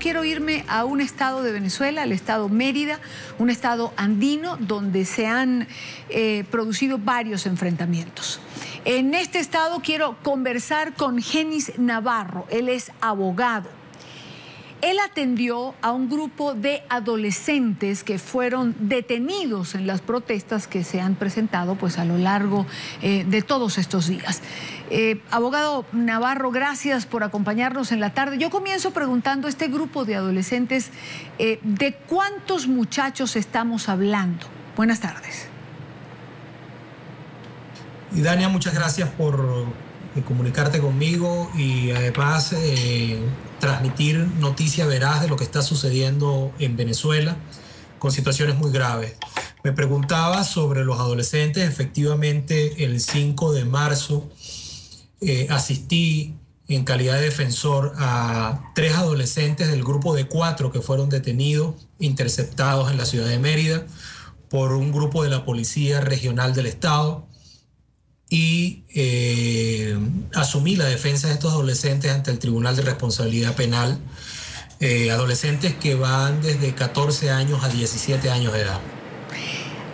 quiero irme a un estado de Venezuela, el estado Mérida, un estado andino donde se han producido varios enfrentamientos. En este estado quiero conversar con Genis Navarro, él es abogado. Él atendió a un grupo de adolescentes que fueron detenidos en las protestas que se han presentado pues, a lo largo de todos estos días. Abogado Navarro, gracias por acompañarnos en la tarde. Yo comienzo preguntando a este grupo de adolescentes, ¿de cuántos muchachos estamos hablando? Buenas tardes. Y Dania, muchas gracias por comunicarte conmigo y además transmitir noticia veraz de lo que está sucediendo en Venezuela con situaciones muy graves. Me preguntaba sobre los adolescentes. Efectivamente, el 5 de marzo asistí en calidad de defensor a 3 adolescentes del grupo de 4 que fueron detenidos, interceptados en la ciudad de Mérida por un grupo de la Policía Regional del Estado. Y asumí la defensa de estos adolescentes ante el Tribunal de Responsabilidad Penal, adolescentes que van desde 14 años a 17 años de edad.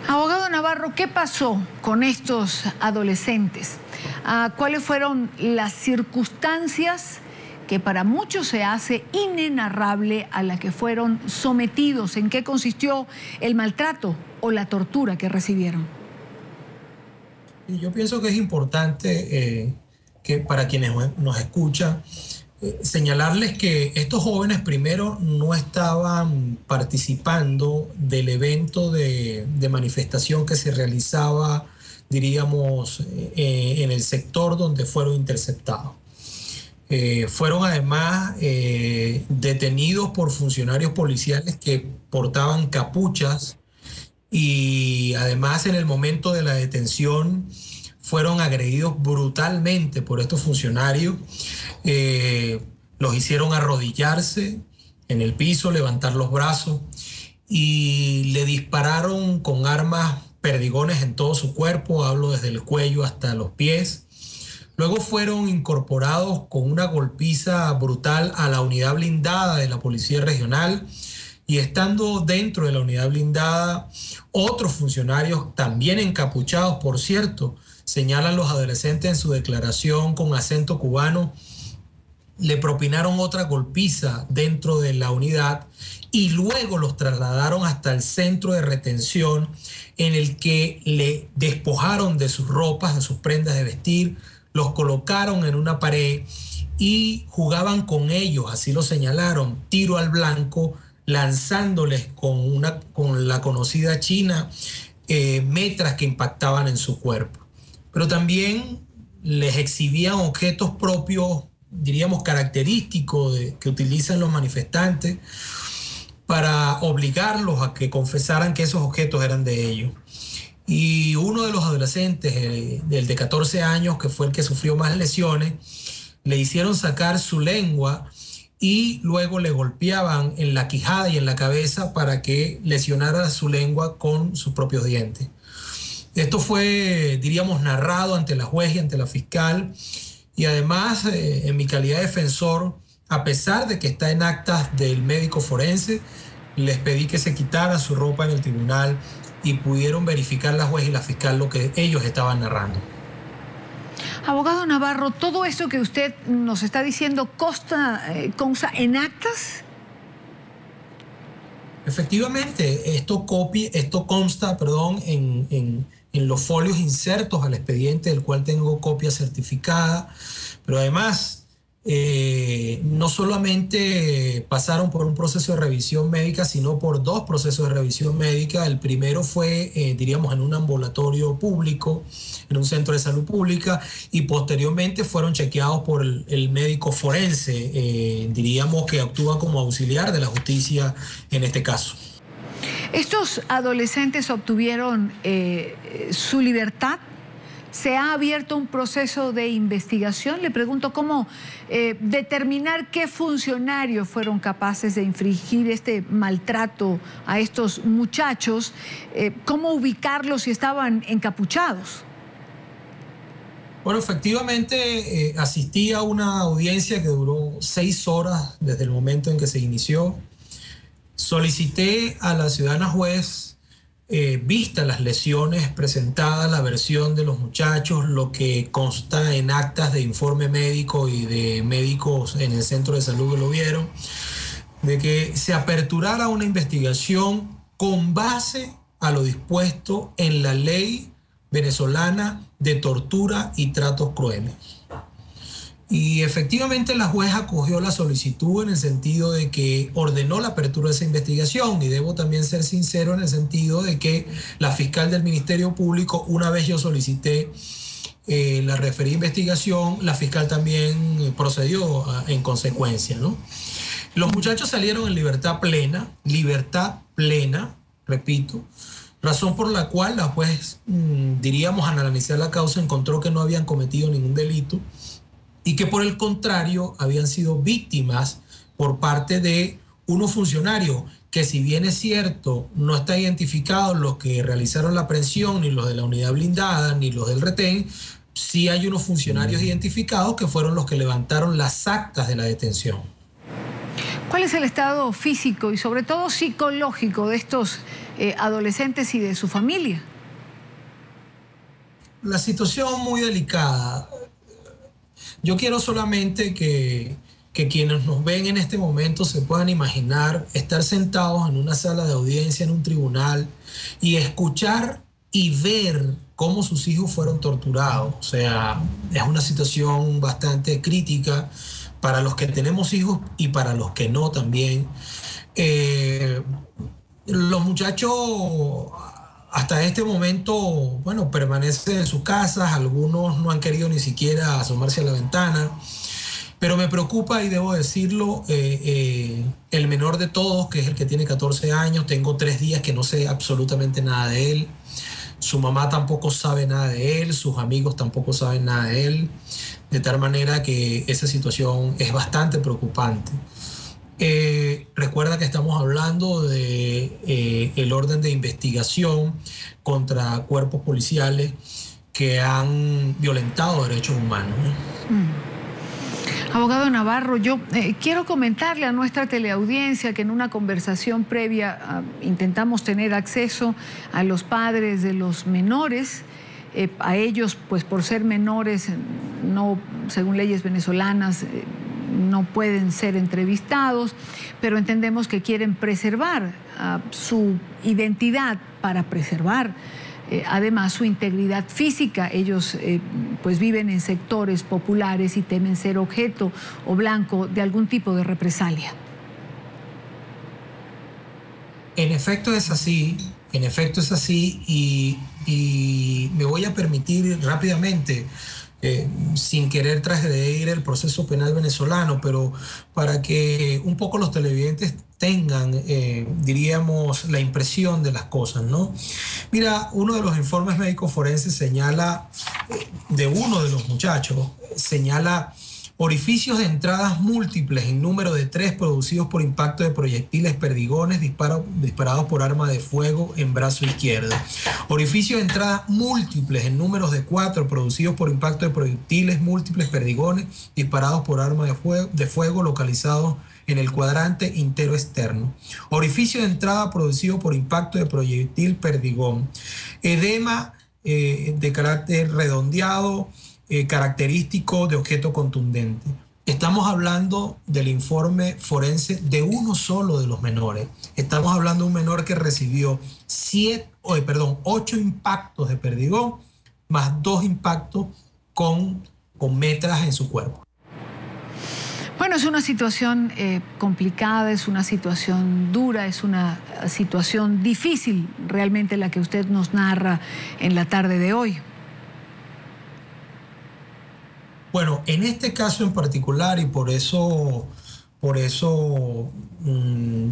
Abogado Navarro, ¿qué pasó con estos adolescentes? ¿Cuáles fueron las circunstancias que para muchos se hace inenarrable a la que fueron sometidos? ¿En qué consistió el maltrato o la tortura que recibieron? Y yo pienso que es importante que para quienes nos escuchan, señalarles que estos jóvenes primero no estaban participando del evento de manifestación que se realizaba, diríamos, en el sector donde fueron interceptados. Fueron además detenidos por funcionarios policiales que portaban capuchas. Y además en el momento de la detención fueron agredidos brutalmente por estos funcionarios. Los hicieron arrodillarse en el piso, levantar los brazos y le dispararon con armas perdigones en todo su cuerpo, hablo desde el cuello hasta los pies. Luego fueron incorporados con una golpiza brutal a la unidad blindada de la Policía Regional. Y estando dentro de la unidad blindada, otros funcionarios también encapuchados, por cierto, señalan los adolescentes en su declaración con acento cubano, le propinaron otra golpiza dentro de la unidad y luego los trasladaron hasta el centro de retención en el que le despojaron de sus ropas, de sus prendas de vestir, los colocaron en una pared y jugaban con ellos, así lo señalaron, tiro al blanco, lanzándoles con la conocida china metras que impactaban en su cuerpo. Pero también les exhibían objetos propios, diríamos característicos que utilizan los manifestantes para obligarlos a que confesaran que esos objetos eran de ellos. Y uno de los adolescentes, el de 14 años, que fue el que sufrió más lesiones, le hicieron sacar su lengua y luego le golpeaban en la quijada y en la cabeza para que lesionara su lengua con sus propios dientes. Esto fue, diríamos, narrado ante la juez y ante la fiscal, y además, en mi calidad de defensor, a pesar de que está en actas del médico forense, les pedí que se quitara su ropa en el tribunal y pudieron verificar la juez y la fiscal lo que ellos estaban narrando. Abogado Navarro, ¿todo eso que usted nos está diciendo consta en actas? Efectivamente, esto consta en los folios insertos al expediente, del cual tengo copia certificada, pero además no solamente pasaron por un proceso de revisión médica, sino por 2 procesos de revisión médica. El primero fue, diríamos, en un ambulatorio público, en un centro de salud pública, y posteriormente fueron chequeados por el médico forense, diríamos que actúa como auxiliar de la justicia en este caso. ¿Estos adolescentes obtuvieron su libertad? ¿Se ha abierto un proceso de investigación? Le pregunto cómo determinar qué funcionarios fueron capaces de infringir este maltrato a estos muchachos, cómo ubicarlos si estaban encapuchados. Bueno, efectivamente asistí a una audiencia que duró 6 horas desde el momento en que se inició. Solicité a la ciudadana juez, vista las lesiones presentadas, la versión de los muchachos, lo que consta en actas de informe médico y de médicos en el centro de salud que lo vieron, de que se aperturara una investigación con base a lo dispuesto en la ley venezolana de tortura y tratos crueles. Y efectivamente la juez acogió la solicitud en el sentido de que ordenó la apertura de esa investigación, y debo también ser sincero en el sentido de que la fiscal del Ministerio Público, una vez yo solicité la referida investigación, la fiscal también procedió en consecuencia, ¿no? Los muchachos salieron en libertad plena, repito, razón por la cual la juez, diríamos, al analizar la causa, encontró que no habían cometido ningún delito y que por el contrario habían sido víctimas por parte de unos funcionarios que, si bien es cierto, no está identificado los que realizaron la aprehensión, ni los de la unidad blindada, ni los del retén, sí hay unos funcionarios identificados que fueron los que levantaron las actas de la detención. ¿Cuál es el estado físico y sobre todo psicológico de estos adolescentes y de su familia? La situación muy delicada. Yo quiero solamente que quienes nos ven en este momento se puedan imaginar estar sentados en una sala de audiencia en un tribunal y escuchar y ver cómo sus hijos fueron torturados. O sea, es una situación bastante crítica para los que tenemos hijos y para los que no también. Los muchachos hasta este momento, bueno, permanecen en sus casas, algunos no han querido ni siquiera asomarse a la ventana, pero me preocupa, y debo decirlo, el menor de todos, que es el que tiene 14 años, tengo 3 días que no sé absolutamente nada de él, su mamá tampoco sabe nada de él, sus amigos tampoco saben nada de él, de tal manera que esa situación es bastante preocupante. Recuerda que estamos hablando de el orden de investigación contra cuerpos policiales que han violentado derechos humanos, ¿no? Abogado Navarro, yo quiero comentarle a nuestra teleaudiencia que en una conversación previa intentamos tener acceso a los padres de los menores. A ellos, pues por ser menores, no, según leyes venezolanas, no pueden ser entrevistados, pero entendemos que quieren preservar su identidad para preservar además su integridad física. Ellos pues viven en sectores populares y temen ser objeto o blanco de algún tipo de represalia. En efecto es así, y me voy a permitir rápidamente, sin querer transgredir el proceso penal venezolano, pero para que un poco los televidentes tengan, diríamos, la impresión de las cosas, ¿no? Mira, uno de los informes médicos forenses señala, de uno de los muchachos, señala orificios de entradas múltiples en número de 3 producidos por impacto de proyectiles perdigones disparados por arma de fuego en brazo izquierdo. Orificios de entradas múltiples en números de 4 producidos por impacto de proyectiles múltiples perdigones disparados por arma de fuego localizados en el cuadrante intero externo. Orificio de entrada producido por impacto de proyectil perdigón. Edema de carácter redondeado, característico de objeto contundente. Estamos hablando del informe forense de uno solo de los menores. Estamos hablando de un menor que recibió 8 impactos de perdigón más 2 impactos con metras en su cuerpo. Bueno, es una situación complicada, es una situación dura, es una situación difícil realmente la que usted nos narra en la tarde de hoy. Bueno, en este caso en particular, y por eso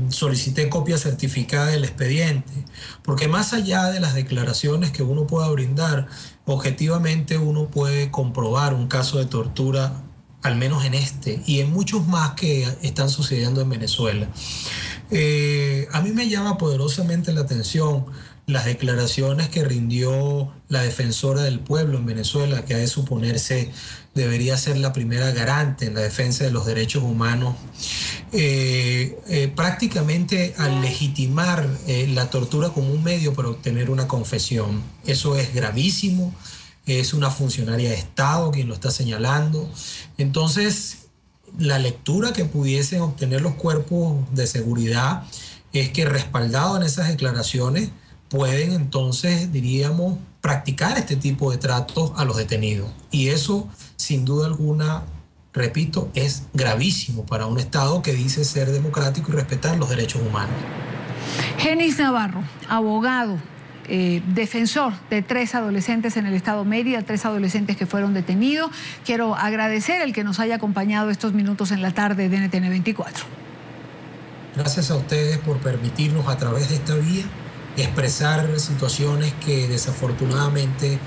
solicité copia certificada del expediente, porque más allá de las declaraciones que uno pueda brindar, objetivamente uno puede comprobar un caso de tortura, al menos en este, y en muchos más que están sucediendo en Venezuela. A mí me llama poderosamente la atención las declaraciones que rindió la defensora del pueblo en Venezuela, que ha de suponerse debería ser la primera garante en la defensa de los derechos humanos, prácticamente al legitimar la tortura como un medio para obtener una confesión. Eso es gravísimo, es una funcionaria de Estado quien lo está señalando. Entonces, la lectura que pudiesen obtener los cuerpos de seguridad es que, respaldado en esas declaraciones, pueden entonces, diríamos, practicar este tipo de tratos a los detenidos. Y eso, sin duda alguna, repito, es gravísimo para un Estado que dice ser democrático y respetar los derechos humanos. Genis Navarro, abogado, defensor de 3 adolescentes en el estado Mérida, 3 adolescentes que fueron detenidos. Quiero agradecer el que nos haya acompañado estos minutos en la tarde de NTN 24. Gracias a ustedes por permitirnos a través de esta vía expresar situaciones que desafortunadamente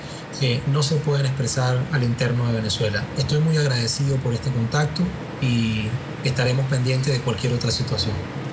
no se pueden expresar al interno de Venezuela. Estoy muy agradecido por este contacto y estaremos pendientes de cualquier otra situación.